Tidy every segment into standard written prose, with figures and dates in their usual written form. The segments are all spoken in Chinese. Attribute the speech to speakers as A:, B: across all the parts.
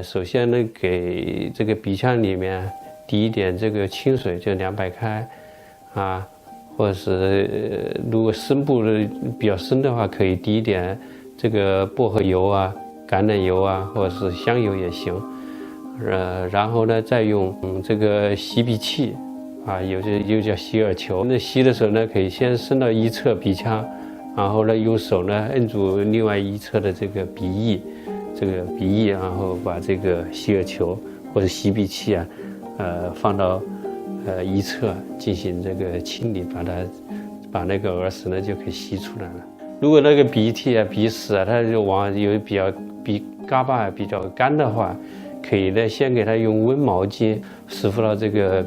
A: 首先呢，给这个鼻腔里面滴一点这个清水，就凉白开，啊，或者是如果深部的比较深的话，可以滴一点这个薄荷油啊、橄榄油啊，或者是香油也行。然后呢，再用这个吸鼻器，啊，又叫吸耳球。那吸的时候呢，可以先伸到一侧鼻腔，然后呢，用手呢摁住另外一侧的这个鼻翼。然后把这个吸耳球或者吸鼻器啊，放到一侧进行这个清理，把那个耳屎呢就可以吸出来了。如果那个鼻涕啊、鼻屎啊，它就有鼻嘎巴比较干的话，可以呢先给它用温毛巾湿敷到这个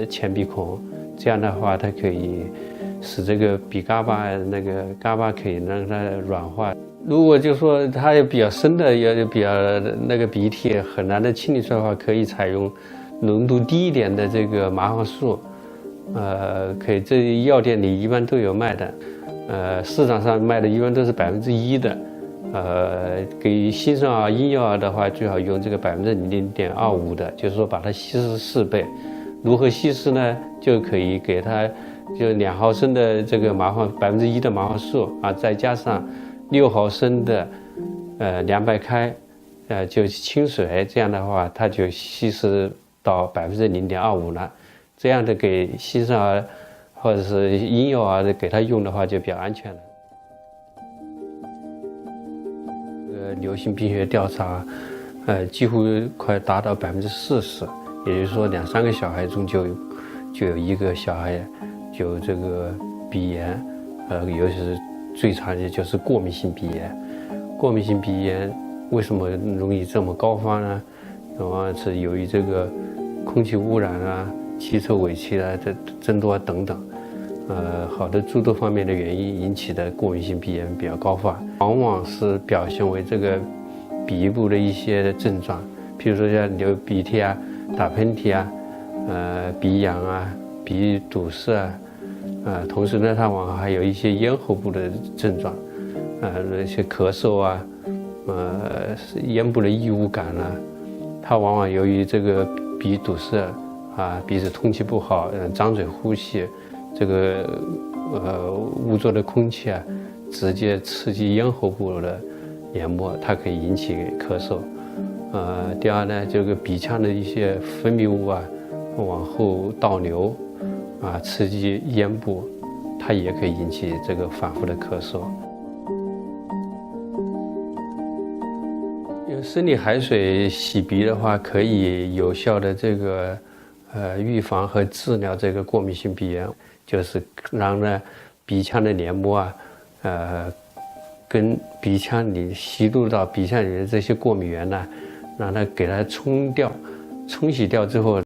A: 前鼻孔，这样的话它可以使这个鼻嘎巴那个嘎巴可以让它软化。如果就说它有比较深的，也比较那个鼻涕很难的清理出来的话，可以采用浓度低一点的这个麻黄素，可以，这药店里一般都有卖的，市场上卖的一般都是1%的，给新生儿、婴幼儿的话，最好用这个0.25%的，就是说把它稀释4倍。如何稀释呢？就可以给它就2毫升的这个1%的麻黄素啊，再加上6毫升的凉白开，就清水，这样的话它就稀释到0.25%了。这样的给新生儿或者是婴幼儿的给他用的话就比较安全了。流行病学调查，几乎快达到40%，也就是说2、3个小孩中就有1个小孩有这个鼻炎，尤其是最常见就是过敏性鼻炎。过敏性鼻炎为什么容易这么高发呢？往往是由于这个空气污染啊、汽车尾气啊的增多等等，好的诸多方面的原因引起的过敏性鼻炎比较高发，往往是表现为这个鼻部的一些症状，譬如说像流鼻涕啊、打喷嚏啊、鼻痒啊、鼻堵塞啊，同时呢，它往往还有一些咽喉部的症状，那些咳嗽啊，咽部的异物感啊，它往往由于这个鼻堵塞啊，鼻子通气不好，张嘴呼吸，这个污浊的空气啊，直接刺激咽喉部的黏膜，它可以引起咳嗽。第二呢，这个鼻腔的一些分泌物啊，往后倒流。刺激咽部，它也可以引起这个反复的咳嗽。用生理海水洗鼻的话，可以有效的这个预防和治疗这个过敏性鼻炎，就是让呢鼻腔的黏膜啊，跟鼻腔里吸入到鼻腔里的这些过敏源呢，让它给它冲洗掉之后。